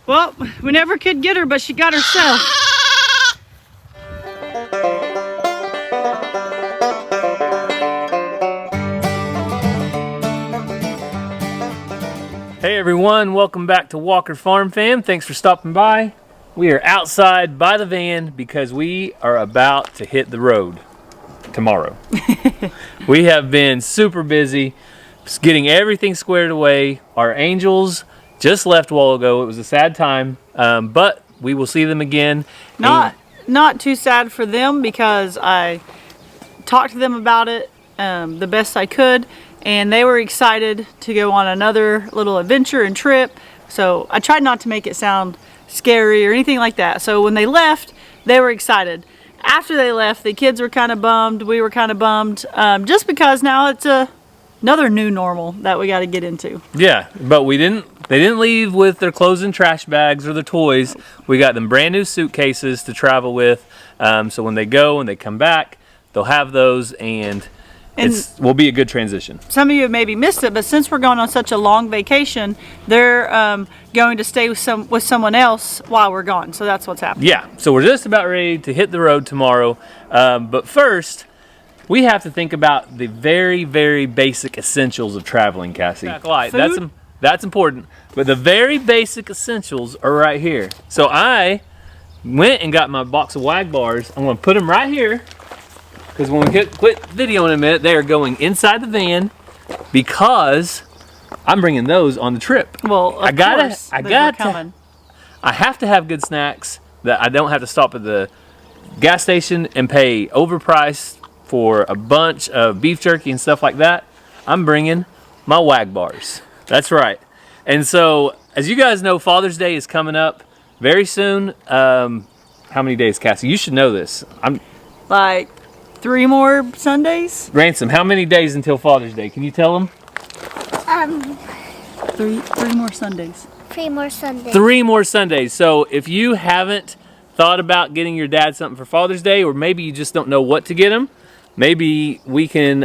Well, we never could get her, but she got herself. Hey everyone, welcome back to Walker Farm Fam. Thanks for stopping by. We are outside by the van because we are about to hit the road tomorrow. We have been super busy getting everything squared away. Our angels just left a while ago. It was a sad time, but we will see them again. Not too sad for them because I talked to them about it the best I could, and they were excited to go on another little adventure and trip. So I tried not to make it sound scary or anything like that. So when they left, they were excited. After they left, the kids were kind of bummed. We were kind of bummed, just because now it's another new normal that we got to get into. Yeah, but they didn't leave with their clothes and trash bags or their toys. We got them brand new suitcases to travel with. So when they go and they come back, they'll have those, and will be a good transition. Some of you have maybe missed it, but since we're going on such a long vacation, they're going to stay with someone else while we're gone. So that's what's happening. Yeah, so we're just about ready to hit the road tomorrow. But first, we have to think about the very, very basic essentials of traveling, Cassie. Food? That's important. But the very basic essentials are right here. So I went and got my box of WagBars. I'm going to put them right here, because when we quit video in a minute, they are going inside the van because I'm bringing those on the trip. Well, I have to have good snacks that I don't have to stop at the gas station and pay overpriced for a bunch of beef jerky and stuff like that. I'm bringing my WagBars. That's right. And so, as you guys know, Father's Day is coming up very soon. How many days, Cassie? You should know this. Like 3 more Sundays? Ransom, how many days until Father's Day? Can you tell them? 3 more Sundays. 3 more Sundays. 3 more Sundays. So if you haven't thought about getting your dad something for Father's Day, or maybe you just don't know what to get him, maybe we can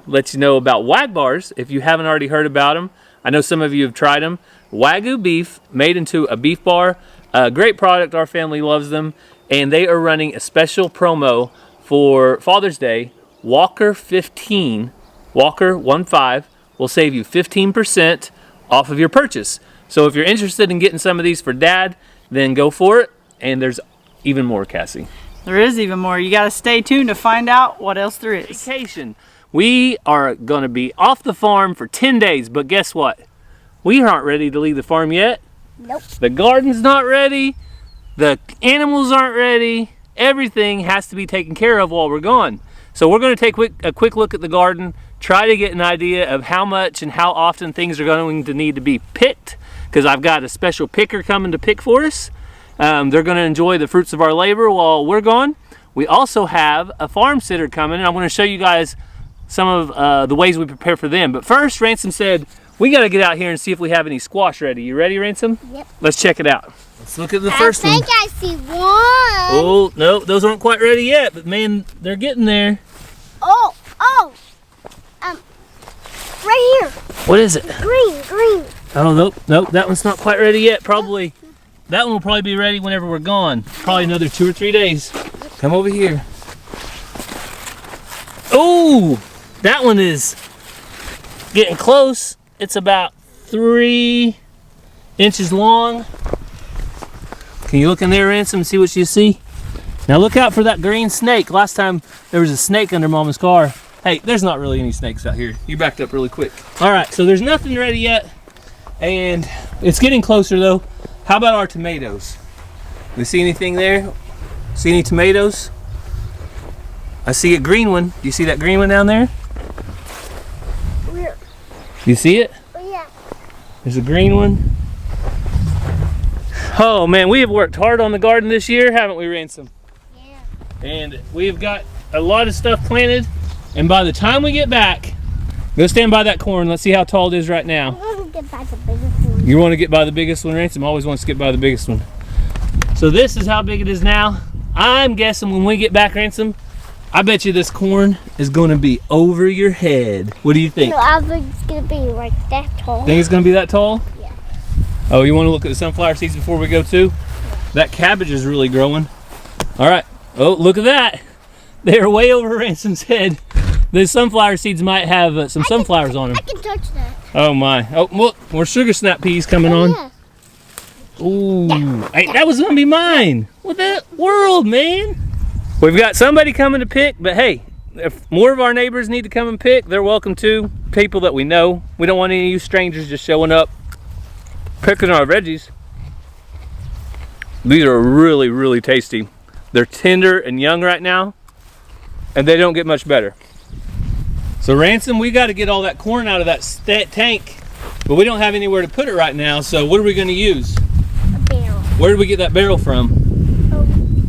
let you know about WagBars if you haven't already heard about them. I know some of you have tried them. Wagyu beef made into a beef bar. Great product. Our family loves them. And they are running a special promo for Father's Day. Walker 15 will save you 15% off of your purchase. So if you're interested in getting some of these for Dad, then go for it. And there's even more, Cassie. There is even more. You got to stay tuned to find out what else there is. Vacation. We are going to be off the farm for 10 days, but guess what? We aren't ready to leave the farm yet. Nope. The garden's not ready. The animals aren't ready. Everything has to be taken care of while we're gone. So we're going to take a quick look at the garden, try to get an idea of how much and how often things are going to need to be picked, because I've got a special picker coming to pick for us. They're going to enjoy the fruits of our labor while we're gone. We also have a farm sitter coming, and I'm going to show you guys some of the ways we prepare for them. But first, Ransom said, we got to get out here and see if we have any squash ready. You ready, Ransom? Yep. Let's check it out. Let's look at the first one. I think I see one. Oh, no, those aren't quite ready yet, but man, they're getting there. Oh, right here. What is it? Green. Oh, nope, that one's not quite ready yet. Probably, that one will probably be ready whenever we're gone. Probably another 2 or 3 days. Come over here. Oh, that one is getting close. It's about 3 inches long. Can you look in there, Ransom, and see what you see? Now look out for that green snake. Last time there was a snake under Mama's car. Hey, there's not really any snakes out here. You backed up really quick. All right, so there's nothing ready yet, and it's getting closer though. How about our tomatoes? We see anything there? See any tomatoes? I see a green one. Do you see that green one down there? Where? You see it? Oh, yeah. There's a green one. Oh man, we have worked hard on the garden this year, haven't we, Ransom? Yeah. And we've got a lot of stuff planted, and by the time we get back, go stand by that corn. Let's see how tall it is right now. I want to get by the biggest one. You want to get by the biggest one, Ransom? Always wants to get by the biggest one. So this is how big it is now. I'm guessing when we get back, Ransom, I bet you this corn is going to be over your head. What do you think? No, I think it's going to be like that tall. Think it's going to be that tall? Yeah. Oh, you want to look at the sunflower seeds before we go too? That cabbage is really growing. All right. Oh, look at that. They're way over Ransom's head. The sunflower seeds might have some sunflowers on them. I can touch that. Oh my. Oh, look, more sugar snap peas coming on. Yeah. Ooh. Hey, that was gonna be mine. What the world, man? We've got somebody coming to pick, but hey, if more of our neighbors need to come and pick, they're welcome to. People that we know. We don't want any of you strangers just showing up, picking our veggies. These are really, really tasty. They're tender and young right now, and they don't get much better. So Ransom, we got to get all that corn out of that tank, but we don't have anywhere to put it right now, so what are we going to use? A barrel. Where did we get that barrel from?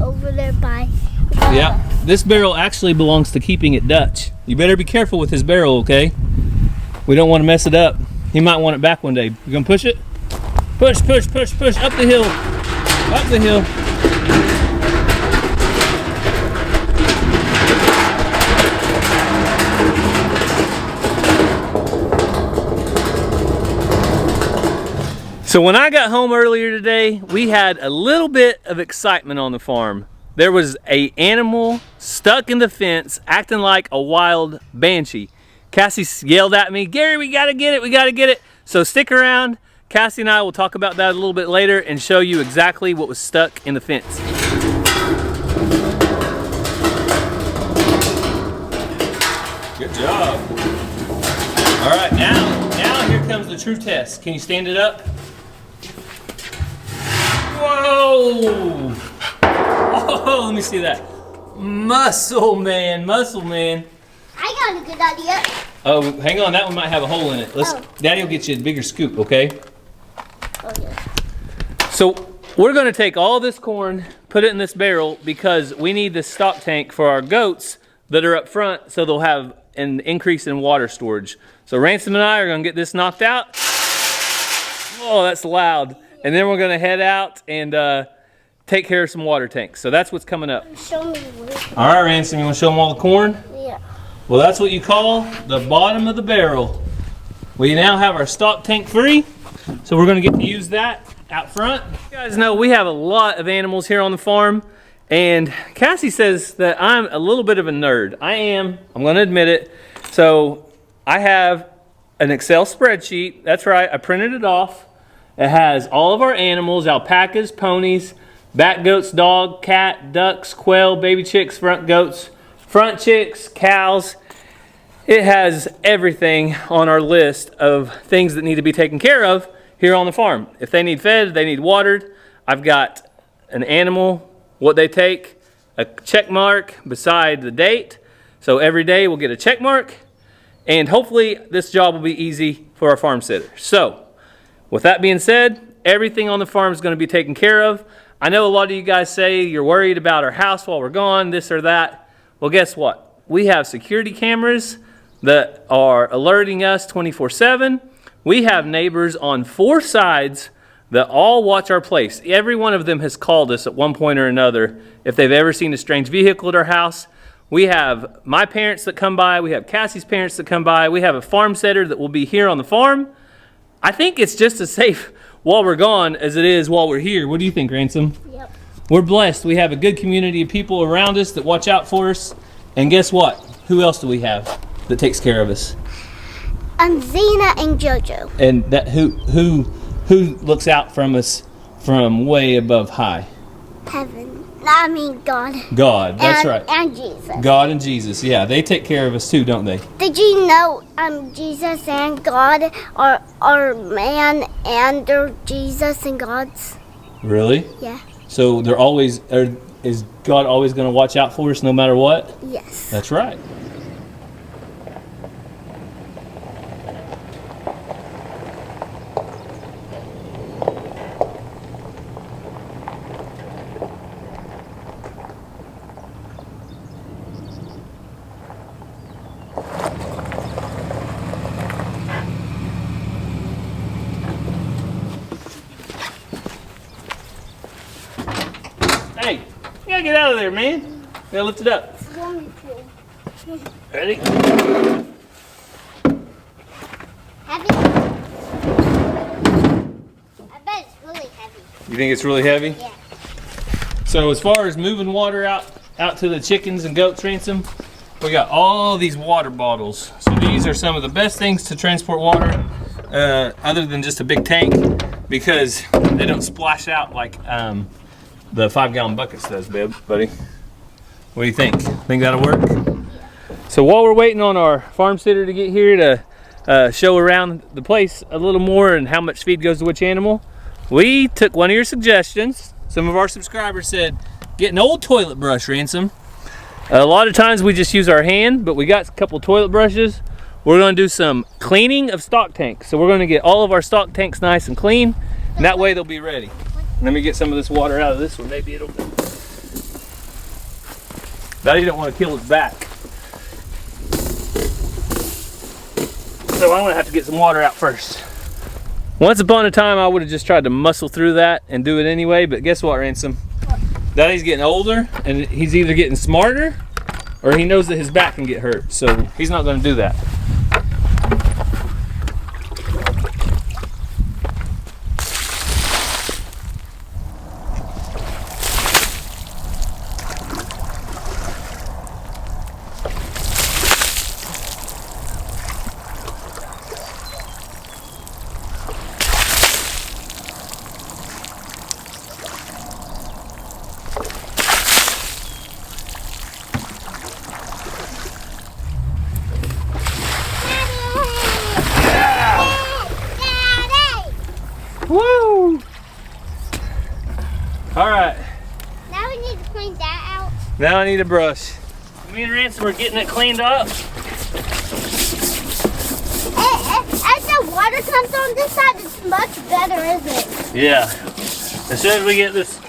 Over there by. Yeah, this barrel actually belongs to Keeping It Dutch. You better be careful with his barrel, okay? We don't want to mess it up. He might want it back one day. You gonna push it? Push, push, push, push, up the hill. Up the hill. So when I got home earlier today, we had a little bit of excitement on the farm. There was an animal stuck in the fence acting like a wild banshee. Cassie yelled at me, "Gary, we gotta get it, we gotta get it." So stick around. Cassie and I will talk about that a little bit later and show you exactly what was stuck in the fence. Good job. All right, now here comes the true test. Can you stand it up? Whoa! Oh, let me see that. Muscle man, muscle man. I got a good idea. Oh, hang on, that one might have a hole in it. Daddy will get you a bigger scoop, okay? Oh, yeah. So we're gonna take all this corn, put it in this barrel because we need this stock tank for our goats that are up front so they'll have an increase in water storage. So Ransom and I are gonna get this knocked out. Oh, that's loud. And then we're gonna head out and take care of some water tanks. So that's what's coming up. Show me where. All right, Ransom, you wanna show them all the corn? Yeah. Well, that's what you call the bottom of the barrel. We now have our stock tank free, so we're gonna get to use that out front. You guys know we have a lot of animals here on the farm, and Cassie says that I'm a little bit of a nerd. I am, I'm gonna admit it. So I have an Excel spreadsheet, that's right, I printed it off. It has all of our animals, alpacas, ponies, back goats, dog, cat, ducks, quail, baby chicks, front goats, front chicks, cows. It has everything on our list of things that need to be taken care of here on the farm. If they need fed, they need watered. I've got an animal, what they take, a check mark beside the date. So every day we'll get a check mark, and hopefully this job will be easy for our farm sitter. So with that being said, everything on the farm is going to be taken care of. I know a lot of you guys say you're worried about our house while we're gone, this or that. Well, guess what? We have security cameras that are alerting us 24/7. We have neighbors on 4 sides that all watch our place. Every one of them has called us at one point or another if they've ever seen a strange vehicle at our house. We have my parents that come by. We have Cassie's parents that come by. We have a farm setter that will be here on the farm. I think it's just as safe while we're gone as it is while we're here. What do you think, Ransom? Yep. We're blessed. We have a good community of people around us that watch out for us. And guess what? Who else do we have that takes care of us? Zena and JoJo. And that who looks out from us from way above high? Heaven. I mean God. God, that's right. And Jesus. God and Jesus, yeah, they take care of us too, don't they? Did you know Jesus and God are man and they're Jesus and God's? Really? Yeah. So they're always, is God always going to watch out for us no matter what? Yes. That's right. Hey, you gotta get out of there, man. You gotta lift it up. Ready? I bet You think it's really heavy? Yeah. So as far as moving water out to the chickens and goats, Ransom, we got all these water bottles. So these are some of the best things to transport water, other than just a big tank, because they don't splash out like the 5-gallon buckets does, buddy. What do you think? Think that'll work? So while we're waiting on our farm sitter to get here to show around the place a little more and how much feed goes to which animal, we took one of your suggestions. Some of our subscribers said, get an old toilet brush, Ransom. A lot of times we just use our hand, but we got a couple toilet brushes. We're going to do some cleaning of stock tanks. So we're going to get all of our stock tanks nice and clean, and that way they'll be ready. Let me get some of this water out of this one. Maybe it'll... Daddy don't want to kill his back. So I'm going to have to get some water out first. Once upon a time, I would have just tried to muscle through that and do it anyway, but guess what, Ransom? Daddy's getting older, and he's either getting smarter, or he knows that his back can get hurt, so he's not going to do that. Woo! Alright. Now we need to clean that out. Now I need a brush. Me and Ransom are getting it cleaned up. As the water comes on this side, it's much better, isn't it? Yeah. As soon as we get this,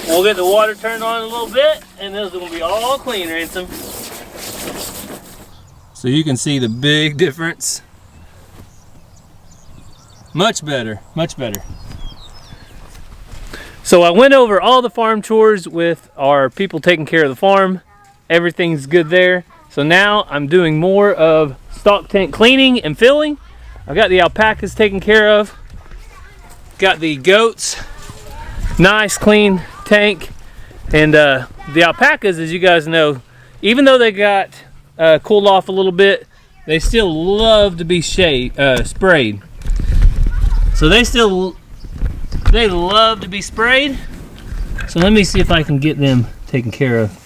we'll get the water turned on a little bit, and those are going to be all clean, Ransom. So you can see the big difference. Much better, much better. So I went over all the farm chores with our people taking care of the farm. Everything's good there. So now I'm doing more of stock tank cleaning and filling. I got the alpacas taken care of. Got the goats, nice clean tank. And the alpacas, as you guys know, even though they got cooled off a little bit, they still love to be sprayed. So they love to be sprayed. So let me see if I can get them taken care of.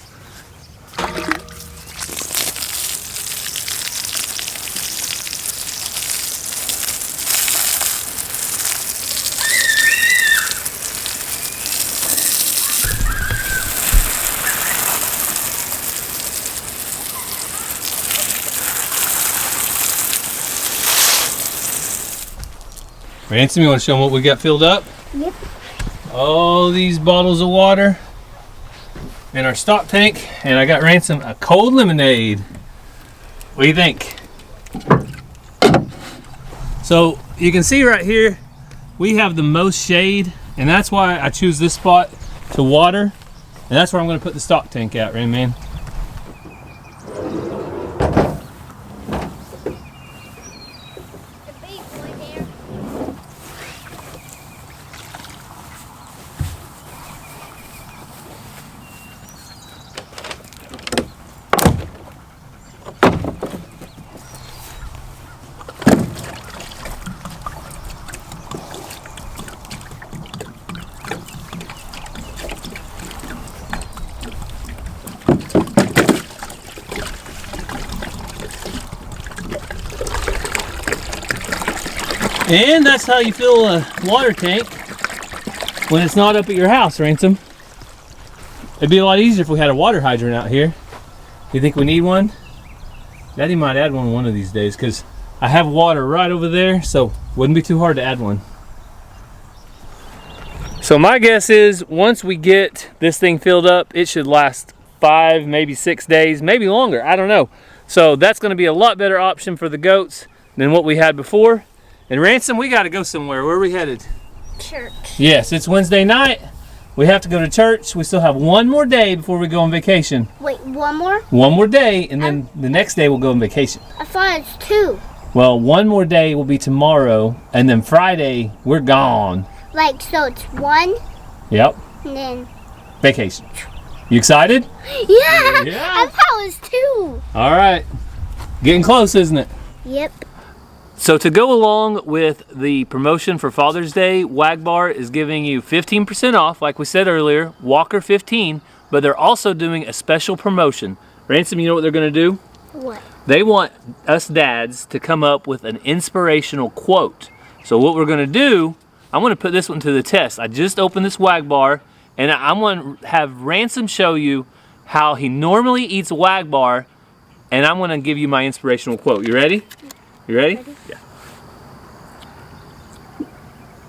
Ransom, you want to show them what we got filled up? Yep. All these bottles of water in our stock tank, and I got Ransom a cold lemonade. What do you think? So you can see right here, we have the most shade, and that's why I choose this spot to water, and that's where I'm going to put the stock tank at, right, man? And that's how you fill a water tank when it's not up at your house, Ransom. It'd be a lot easier if we had a water hydrant out here. You think we need one? Daddy might add one of these days, because I have water right over there, so wouldn't be too hard to add one. So my guess is once we get this thing filled up, it should last 5, maybe 6 days, maybe longer, I don't know. So that's going to be a lot better option for the goats than what we had before. And Ransom, we got to go somewhere. Where are we headed? Church. Yes, it's Wednesday night. We have to go to church. We still have one more day before we go on vacation. Wait, one more? One more day, and then the next day we'll go on vacation. I thought it's 2. Well, one more day will be tomorrow, and then Friday, we're gone. Like, so it's 1, Yep. and then... Vacation. You excited? Yeah! Yeah. I thought it was 2. All right. Getting close, isn't it? Yep. So to go along with the promotion for Father's Day, Wagbar is giving you 15% off, like we said earlier, Walker 15, but they're also doing a special promotion. Ransom, you know what they're going to do? What? They want us dads to come up with an inspirational quote. So what we're going to do, I'm going to put this one to the test. I just opened this Wagbar, and I'm going to have Ransom show you how he normally eats a Wagbar, and I'm going to give you my inspirational quote. You ready? You ready? Yeah.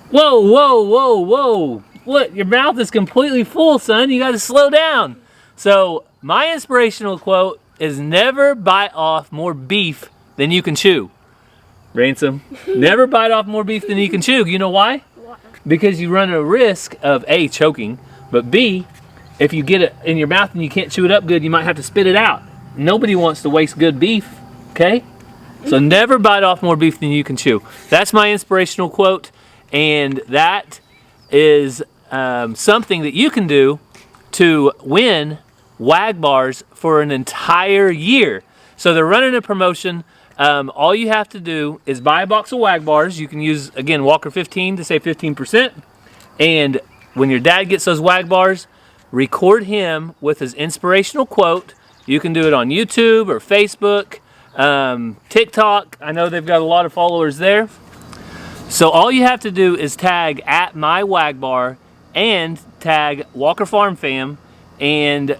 Whoa, whoa, whoa, whoa. What? Your mouth is completely full, son. You got to slow down. So, my inspirational quote is never bite off more beef than you can chew. Ransom, never bite off more beef than you can chew. You know why? Because you run a risk of A, choking, but B, if you get it in your mouth and you can't chew it up good, you might have to spit it out. Nobody wants to waste good beef, okay? So never bite off more beef than you can chew. That's my inspirational quote, and that is something that you can do to win WagBars for an entire year. So they're running a promotion. All you have to do is buy a box of WagBars. You can use, again, Walker 15 to save 15%. And when your dad gets those WagBars, record him with his inspirational quote. You can do it on YouTube or Facebook. TikTok, I know they've got a lot of followers there. So all you have to do is tag at my Wagbar and tag Walker Farm Fam, and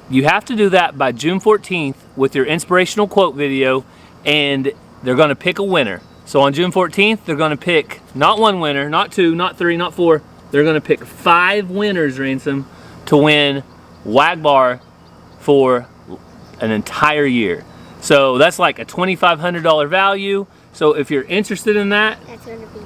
you have to do that by June 14th with your inspirational quote video, and they're going to pick a winner. So on June 14th, they're going to pick not one winner, not 2, not 3, not 4. They're going to pick 5 winners, Ransom, to win Wagbar for an entire year. So that's like a $2,500 value. So if you're interested in that, That's going to be me.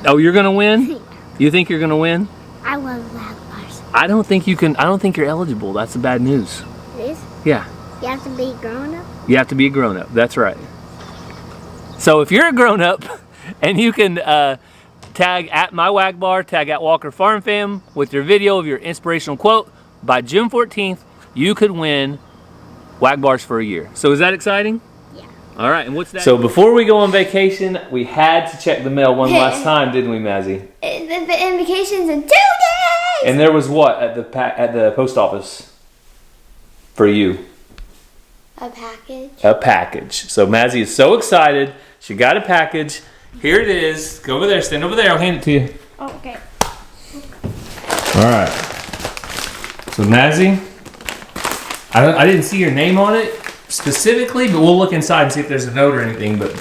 oh, you're gonna win? You think you're gonna win? I love WagBars. I don't think you can. I don't think you're eligible. That's the bad news. It is? Yeah, You have to be grown up? you have to be a grown-up. That's right. So if you're a grown-up and you can tag at my Wagbar, tag at Walker Farm Fam with your video of your inspirational quote, by June 14th, you could win WagBars for a year. So is that exciting? Yeah. All right, and what's that? So before we go on vacation, we had to check the mail one last time, didn't we, Mazzy? The invocation's in 2 days! And there was what at the post office for you? A package. A package. So Mazzy is so excited. She got a package. Here it is. Go over there. Stand over there. I'll hand it to you. Oh, okay. All right. So Mazzy, I didn't see your name on it specifically, but we'll look inside and see if there's a note or anything. But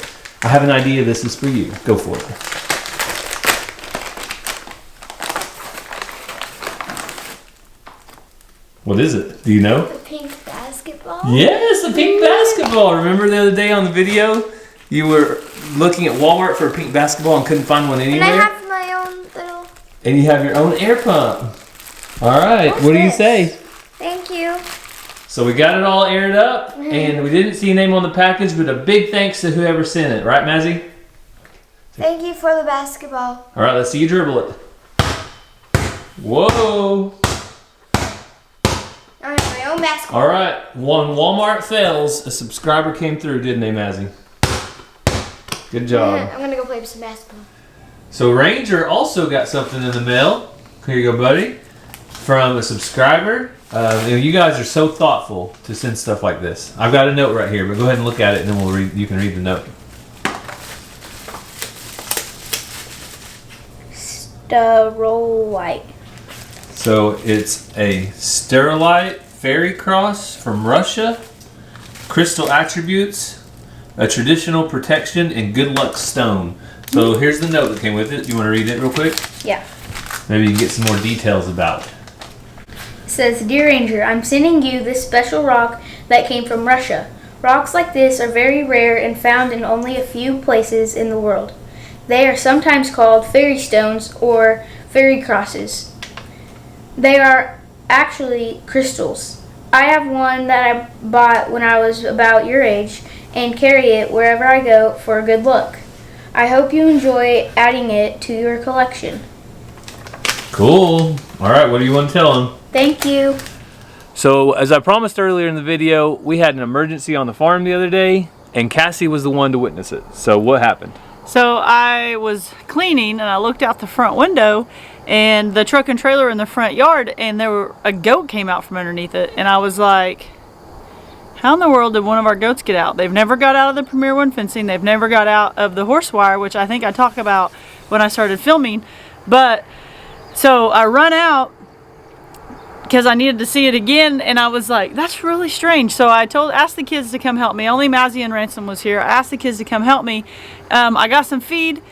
I have an idea. This is for you. Go for it. What is it? Do you know? The pink basketball? Yes, a pink basketball. Remember the other day on the video, you were looking at Walmart for a pink basketball and couldn't find one anywhere? And I have my own little... And you have your own air pump. All right, what do you say? Thank you. So we got it all aired up, and we didn't see a name on the package, but a big thanks to whoever sent it. Right, Mazzy? Thank you for the basketball. All right, let's see you dribble it. Whoa. I have my own basketball. All right, when Walmart fails, a subscriber came through, didn't they, Mazzy? Good job. I'm going to go play some basketball. So Ranger also got something in the mail. Here you go, buddy. From a subscriber. You guys are so thoughtful to send stuff like this. I've got a note right here, but go ahead and look at it, and then we'll read. You can read the note. Sterilite. So it's a Sterilite Fairy Cross from Russia. Crystal attributes, a traditional protection, and good luck stone. So here's the note that came with it. You want to read it real quick? Yeah. Maybe you can get some more details about it. It says, Dear Ranger, I'm sending you this special rock that came from Russia. Rocks like this are very rare and found in only a few places in the world. They are sometimes called fairy stones or fairy crosses. They are actually crystals. I have one that I bought when I was about your age and carry it wherever I go for good luck. I hope you enjoy adding it to your collection. Cool. All right, what do you want to tell them? Thank you. So, as I promised earlier in the video, we had an emergency on the farm the other day, and Cassie was the one to witness it. So, what happened? So I was cleaning and I looked out the front window and the truck and trailer in the front yard, and a goat came out from underneath it, and I was like, how in the world did one of our goats get out? They've never got out of the Premier One fencing. They've never got out of the horse wire, which I think I talked about when I started filming. But so I run out because I needed to see it again, and I was like, that's really strange. So I asked the kids to come help me. Only Mazzy and Ransom was here. I asked the kids to come help me. I got some feed.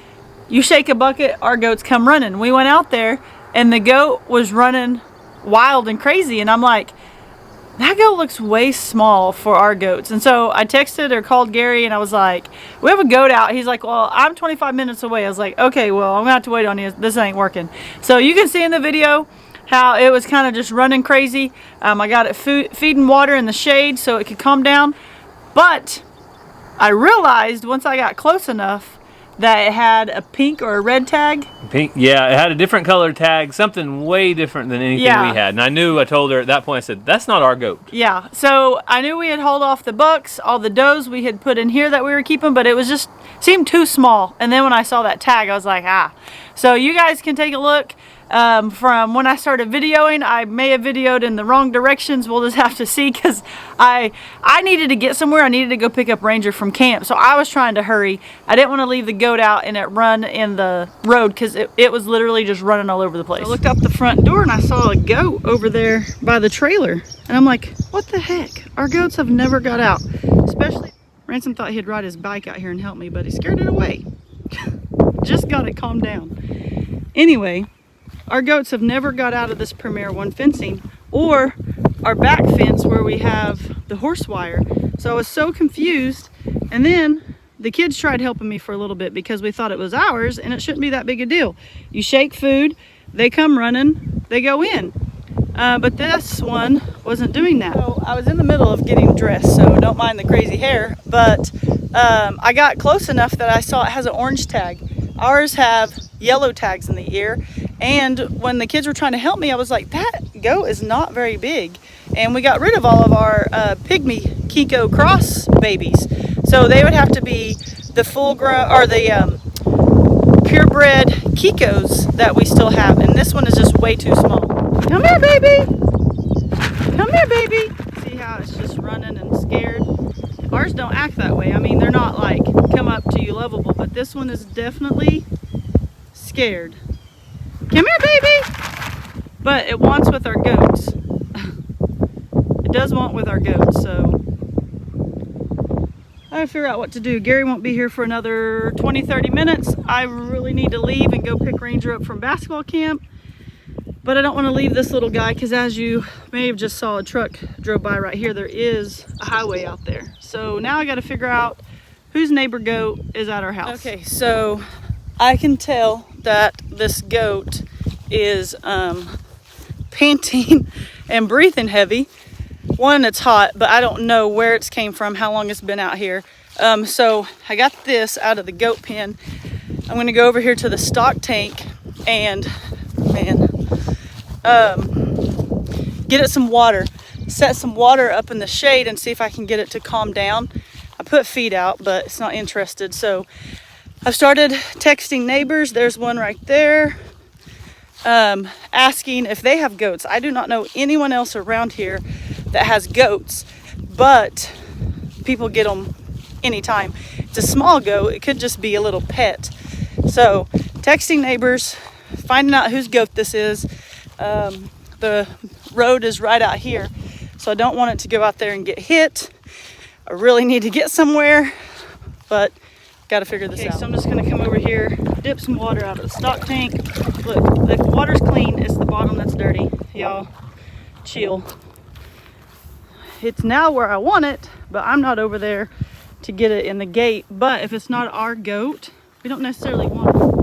You shake a bucket, our goats come running. We went out there and the goat was running wild and crazy, and I'm like, that goat looks way small for our goats. And so I texted or called Gary and I was like, we have a goat out. He's like, well, I'm 25 minutes away. I was like, okay, well, I'm gonna have to wait on you. This ain't working. So you can see in the video how it was kind of just running crazy. I got it feeding water in the shade so it could calm down. But I realized once I got close enough that it had a pink or a red tag. Pink, yeah, it had a different color tag, something way different than anything we had. And I told her at that point, I said, that's not our goat. Yeah, so I knew we had hauled off the bucks, all the does we had put in here that we were keeping, but it was just, seemed too small. And then when I saw that tag, I was like, ah. So you guys can take a look. From when I started videoing, I may have videoed in the wrong directions. We'll just have to see, because I needed to get somewhere. I needed to go pick up Ranger from camp, so I was trying to hurry. I didn't want to leave the goat out and it run in the road, because it was literally just running all over the place. I looked out the front door and I saw a goat over there by the trailer, and I'm like, what the heck? Our goats have never got out. Especially Ransom thought he'd ride his bike out here and help me, but he scared it away. Just got it calmed down. Anyway, our goats have never got out of this Premier One fencing or our back fence where we have the horse wire. So I was so confused, and then the kids tried helping me for a little bit because we thought it was ours and it shouldn't be that big a deal. You shake food, they come running, they go in. But this one wasn't doing that. So I was in the middle of getting dressed, so don't mind the crazy hair, but I got close enough that I saw it has an orange tag. Ours have yellow tags in the ear, and when the kids were trying to help me, I was like, that goat is not very big. And we got rid of all of our pygmy Kiko cross babies, so they would have to be the full grown or the purebred Kikos that we still have, and this one is just way too small. Come here, baby. Come here, baby. See how it's just running and scared? Ours don't act that way. I mean, they're not like come up to you lovable, but this one is definitely scared. Come here, baby. But it wants with our goats. It does want with our goats, so I gotta figure out what to do. Gary won't be here for another 20-30 minutes. I really need to leave and go pick Ranger up from basketball camp. But I don't want to leave this little guy, because as you may have just saw, a truck drove by right here. There is a highway out there. So now I got to figure out whose neighbor goat is at our house. Okay, so I can tell that this goat is panting and breathing heavy. One, it's hot, but I don't know where it's came from, how long it's been out here. So I got this out of the goat pen. I'm going to go over here to the stock tank and, get it some water, set some water up in the shade and see if I can get it to calm down. I put feed out, but it's not interested. So I've started texting neighbors. There's one right there, asking if they have goats. I do not know anyone else around here that has goats, but people get them anytime. It's a small goat. It could just be a little pet. So texting neighbors, finding out whose goat this is. The road is right out here, so I don't want it to go out there and get hit. I really need to get somewhere, but got to figure this out. So I'm just going to come over here, dip some water out of the stock tank. Look, the water's clean. It's the bottom that's dirty. Y'all, chill. It's now where I want it, but I'm not over there to get it in the gate. But if it's not our goat, we don't necessarily want it.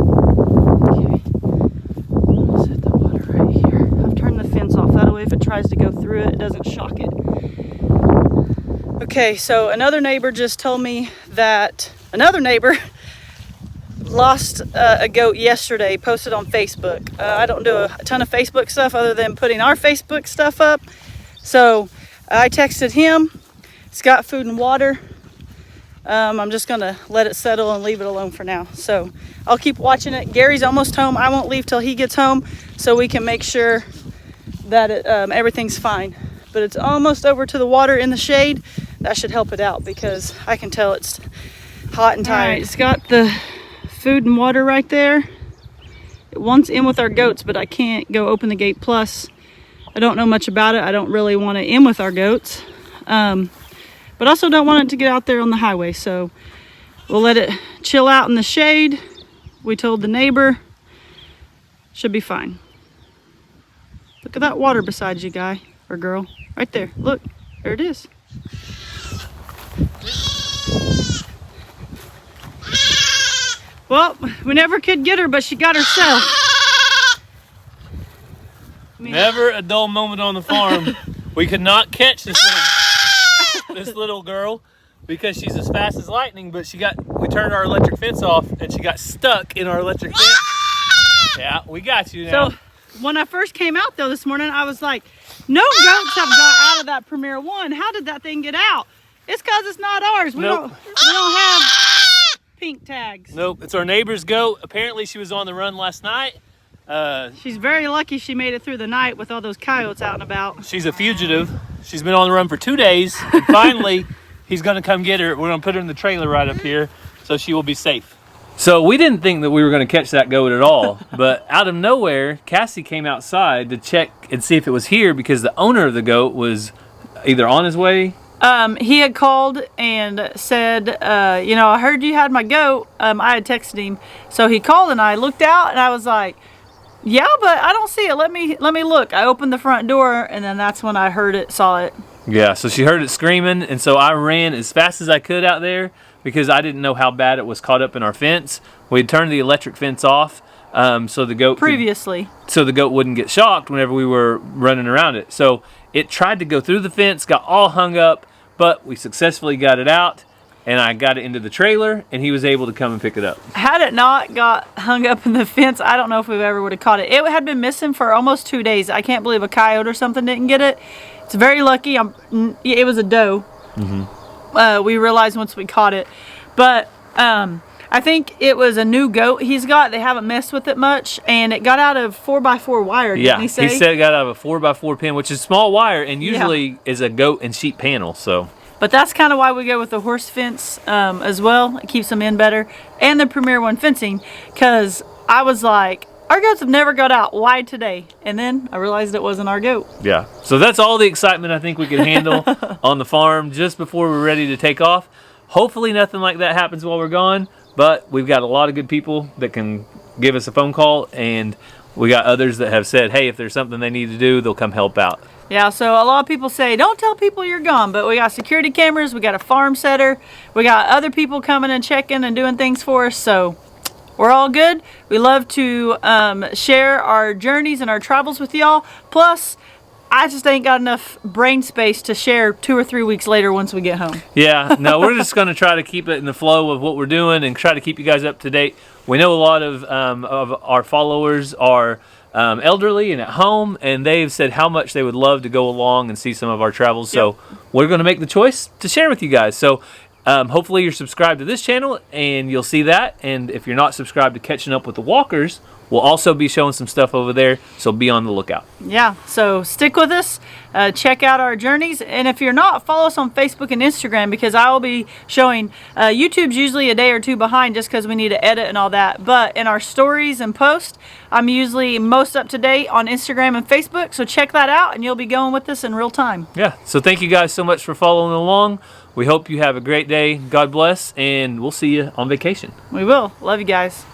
That way if it tries to go through it, it doesn't shock it. Okay, so another neighbor just told me that another neighbor lost a goat yesterday, posted on Facebook. I don't do a ton of Facebook stuff other than putting our Facebook stuff up. So I texted him. It's got food and water. I'm just gonna let it settle and leave it alone for now. So I'll keep watching it. Gary's almost home. I won't leave till he gets home so we can make sure that everything's fine. But it's almost over to the water in the shade. That should help it out because I can tell it's hot and tired. It's got the food and water right there. It wants in with our goats, but I can't go open the gate. Plus, I don't know much about it. I don't really want it in with our goats. But also don't want it to get out there on the highway. So we'll let it chill out in the shade. We told the neighbor. Should be fine. Look at that water beside you, guy or girl. Right there. Look, there it is. Well, we never could get her, but she got herself. Never a dull moment on the farm. We could not catch this little girl because she's as fast as lightning, but we turned our electric fence off and she got stuck in our electric fence. Yeah, we got you now. So when I first came out though this morning, I was like, no goats have got out of that Premier One. How did that thing get out? It's because it's not ours. We don't have pink tags. Nope, it's our neighbor's goat. Apparently she was on the run last night. She's very lucky she made it through the night with all those coyotes out and about. She's a fugitive. She's been on the run for 2 days. And finally, he's going to come get her. We're going to put her in the trailer right up here so she will be safe. So we didn't think that we were going to catch that goat at all. But out of nowhere, Cassie came outside to check and see if it was here because the owner of the goat was either on his way. He had called and said, I heard you had my goat. I had texted him. So he called and I looked out and I was like, yeah, but I don't see it. Let me look. I opened the front door and then that's when I heard it, saw it. Yeah, so she heard it screaming and so I ran as fast as I could out there because I didn't know how bad it was caught up in our fence. We had turned the electric fence off so the goat so the goat wouldn't get shocked whenever we were running around it. So it tried to go through the fence, got all hung up, but we successfully got it out. And I got it into the trailer, and he was able to come and pick it up. Had it not got hung up in the fence, I don't know if we ever would have caught it. It had been missing for almost 2 days. I can't believe a coyote or something didn't get it. It's very lucky. It was a doe. Mm-hmm. We realized once we caught it. But I think it was a new goat he's got. They haven't messed with it much, and it got out of 4x4 wire, didn't he say? He said it got out of a 4x4 pin, which is small wire, and usually is a goat and sheep panel, so... But that's kind of why we go with the horse fence as well. It keeps them in better. And the Premier One fencing. Because I was like, our goats have never got out. Why today? And then I realized it wasn't our goat. Yeah. So that's all the excitement I think we could handle on the farm just before we're ready to take off. Hopefully nothing like that happens while we're gone. But we've got a lot of good people that can give us a phone call. And we got others that have said, hey, if there's something they need to do, they'll come help out. Yeah, so a lot of people say, don't tell people you're gone, but we got security cameras, we got a farm setter, we got other people coming and checking and doing things for us, so we're all good. We love to share our journeys and our travels with y'all. Plus, I just ain't got enough brain space to share 2 or 3 weeks later once we get home. Yeah, no, we're just going to try to keep it in the flow of what we're doing and try to keep you guys up to date. We know a lot of our followers are... elderly and at home, and they've said how much they would love to go along and see some of our travels. So we're going to make the choice to share with you guys. So hopefully you're subscribed to this channel and you'll see that. And if you're not subscribed to Catching Up with the Walkers, we'll also be showing some stuff over there. So be on the lookout. Yeah, so stick with us. Check out our journeys. And if you're not, follow us on Facebook and Instagram because I will be showing, YouTube's usually a day or 2 behind just because we need to edit and all that. But in our stories and posts, I'm usually most up to date on Instagram and Facebook. So check that out and you'll be going with us in real time. Yeah, so thank you guys so much for following along. We hope you have a great day. God bless, and we'll see you on vacation. We will. Love you guys.